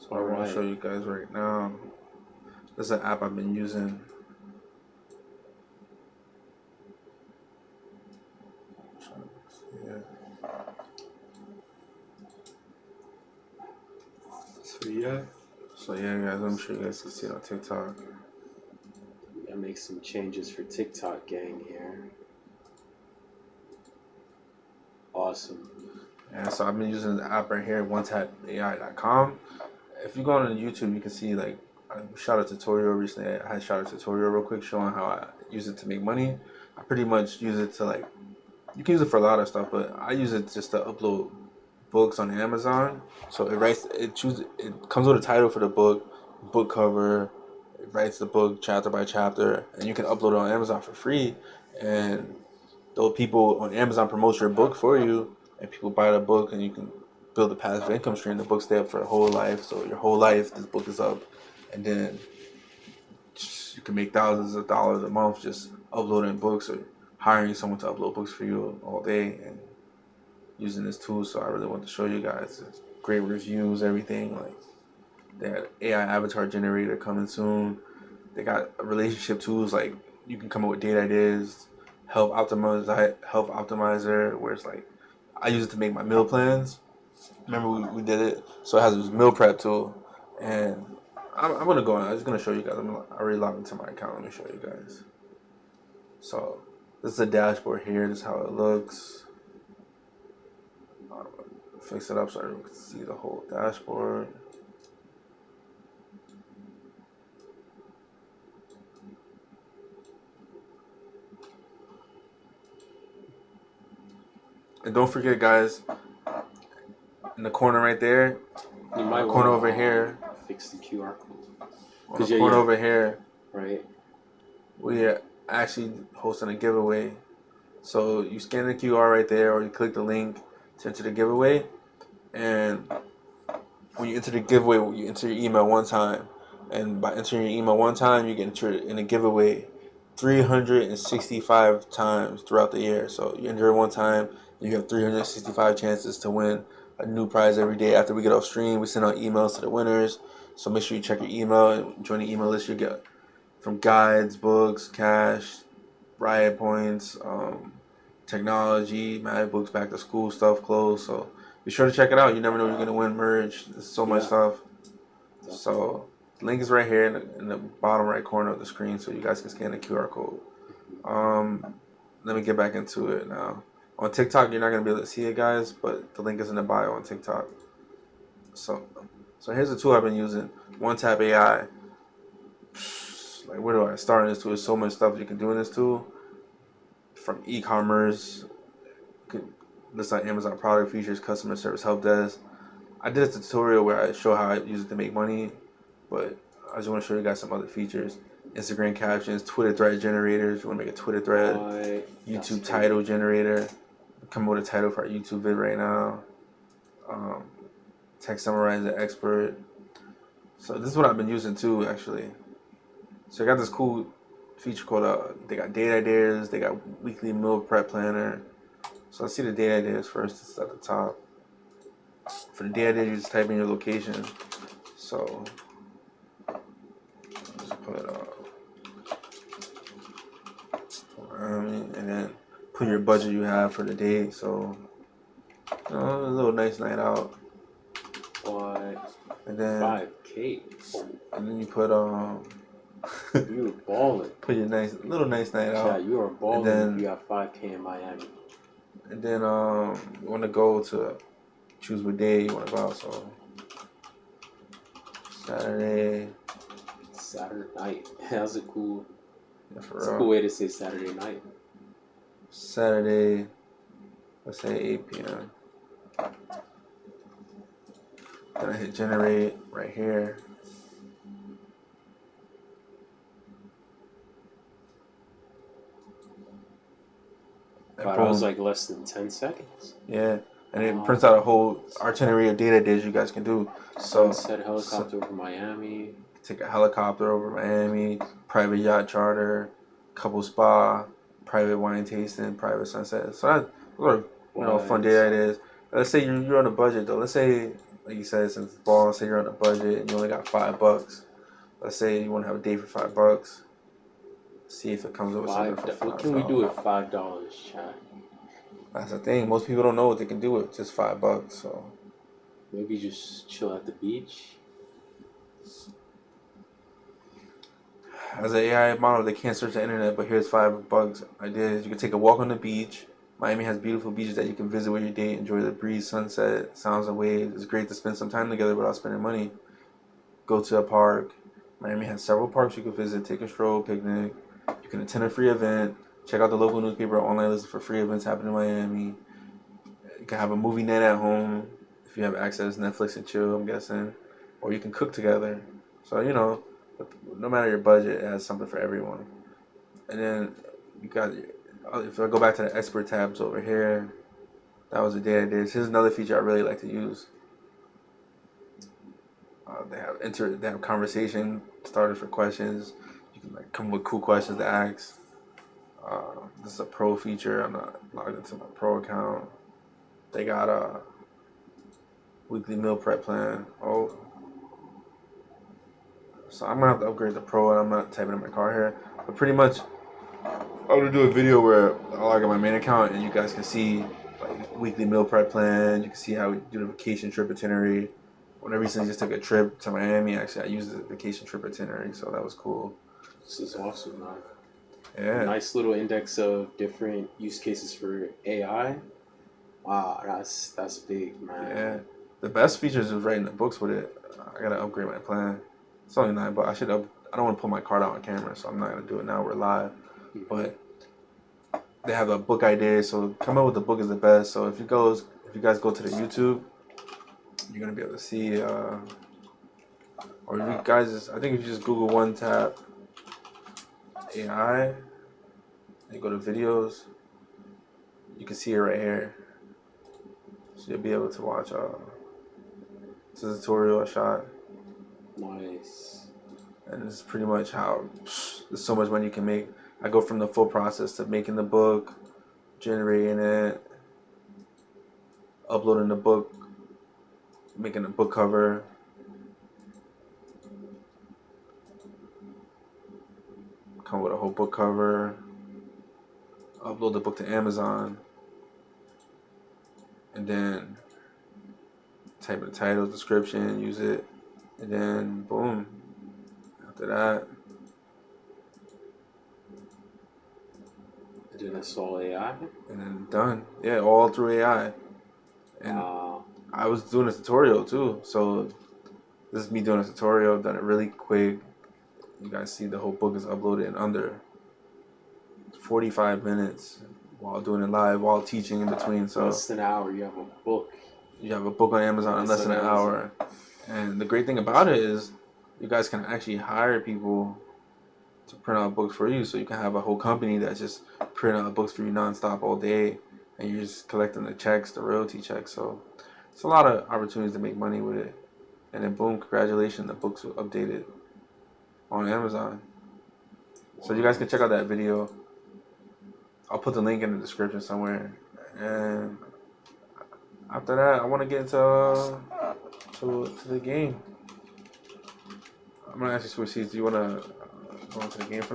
So I'm going to show you guys right now. This is an app I've been using. So yeah, guys, I'm sure you guys can see it on TikTok. We gotta make some changes for TikTok gang here. Awesome. Yeah, so I've been using the app right here, OneTapAI.com. If you go on YouTube, you can see like I shot a tutorial recently. I had shot a tutorial real quick showing how I use it to make money. I pretty much use it to like you can use it for a lot of stuff, but I use it just to upload books on Amazon. So it comes with a title for the book cover, it writes the book chapter by chapter, and you can upload it on Amazon for free. And those people on Amazon promote your book for you, and people buy the book, and you can build a passive income stream. The book stay up for a whole life, so your whole life this book is up, and then you can make thousands of dollars a month just uploading books or hiring someone to upload books for you all day and using this tool. So I really want to show you guys great reviews, everything. Like they had AI avatar generator coming soon. They got relationship tools like you can come up with date ideas, help optimizer, where it's like I use it to make my meal plans. Remember we did it, so it has this meal prep tool, and I'm gonna go on. I'm just gonna show you guys. I already logged into my account. Let me show you guys. So this is the dashboard here. This is how it looks. Fix it up so everyone can see the whole dashboard. And don't forget, guys, in the corner right there, You might corner want over here, fix the QR code. on the corner over here, right? we are actually hosting a giveaway. So you scan the QR right there, or you click the link to enter the giveaway. And when you enter the giveaway, you enter your email one time. And by entering your email one time, you get entered in a giveaway 365 times throughout the year. So you enter it one time, you have 365 chances to win a new prize every day. After we get off stream, we send out emails to the winners. So make sure you check your email and join the email list. You get from guides, books, cash, riot points, technology, MacBooks, back to school stuff, clothes. So be sure to check it out. You never know you're gonna win merch. There's so much stuff. So the link is right here in the bottom right corner of the screen, so you guys can scan the QR code. Let me get back into it now. On TikTok, you're not gonna be able to see it, guys, but the link is in the bio on TikTok. So here's the tool I've been using. OneTap AI. Like, where do I start in this tool? There's so much stuff you can do in this tool. From e-commerce, list like Amazon product features, customer service help desk. I did a tutorial where I show how I use it to make money, but I just want to show you guys some other features. Instagram captions, Twitter thread generators. You want to make a Twitter thread, YouTube title generator. Come up with a title for our YouTube vid right now. Text summarizer expert. So this is what I've been using too, actually. So I got this cool feature called they got date ideas, they got weekly meal prep planner. So let's see the date ideas first. It's at the top. For the date ideas, you just type in your location. So just put and then put your budget you have for the day. So a little nice night out. What? And then 5K. And then you put You were balling. Put your little nice night out. Yeah, you are balling. And then, if you got 5K in Miami. And then you want to go to choose what day you want to go out. So Saturday night. That's a cool. That's a cool way to say Saturday night. Saturday, let's say 8 p.m. Then I hit generate right here. Wow, that was like less than 10 seconds. Yeah. And it prints out a whole itinerary of data days you guys can do. So Sunset helicopter over Miami. Take a helicopter over Miami, private yacht charter, couple spa, private wine tasting, private sunset. So those are fun day ideas. Let's say you're on a budget though. Let's say like you said, since it's ball, say you're on a budget and you only got $5. Let's say you want to have a day for $5. See if it comes up with something for What can we do $5. with $5, chat? That's the thing. Most people don't know what they can do with just $5. So Maybe just chill at the beach. as an AI model, they can't search the internet, but here's $5 ideas. You can take a walk on the beach. Miami has beautiful beaches that you can visit with your date, enjoy the breeze, sunset, sounds of waves. It's great to spend some time together without spending money. Go to a park. Miami has several parks you can visit, take a stroll, picnic. You can attend a free event. Check out the local newspaper or online list for free events happening in Miami. You can have a movie night at home if you have access to Netflix and chill, I'm guessing. Or you can cook together. So, no matter your budget, it has something for everyone. And then you got, if I go back to the expert tabs over here, that was the data days. Here's another feature I really like to use. They have conversation starters for questions. You can come with cool questions to ask. This is a pro feature. I'm not logged into my pro account. They got a weekly meal prep plan. Oh, so I'm gonna have to upgrade the pro, and I'm not typing in my car here. But pretty much, I'm gonna do a video where I log in my main account, and you guys can see like weekly meal prep plan. You can see how we do the vacation trip itinerary. When I recently just took a trip to Miami, actually, I used the vacation trip itinerary, so that was cool. This is awesome, man. Yeah. Nice little index of different use cases for AI. Wow, that's big, man. Yeah. The best features is writing the books with it. I gotta upgrade my plan. It's only $9, but I don't want to pull my card out on camera, so I'm not gonna do it now. We're live, but they have a book idea, so come up with the book is the best. So if you guys go to the YouTube, you're gonna be able to see. Or if you guys, I think if you just Google One Tap AI, and you go to videos, you can see it right here. So you'll be able to watch it's a tutorial I shot. Nice. And this is pretty much how there's so much money you can make. I go from the full process to making the book, generating it, uploading the book, making a book cover, come with a whole book cover, upload the book to Amazon, and then type in the title, description, use it, and then boom. After that, And then that's all AI. and then done. Yeah, all through AI. And I was doing a tutorial too, so this is me doing a tutorial. Done it really quick. You guys see the whole book is uploaded in under 45 minutes while doing it live, while teaching in between. So less than an hour, you have a book. You have a book on Amazon in less than an hour. And the great thing about it is you guys can actually hire people to print out books for you. So you can have a whole company that's just printing out books for you nonstop all day, and you're just collecting the checks, the royalty checks. So it's a lot of opportunities to make money with it. And then boom, congratulations, the book's updated on Amazon. So you guys can check out that video. I'll put the link in the description somewhere. And after that, I want to get into to the game. I'm gonna ask you, Switch Seeds, do you want to go into the game for now?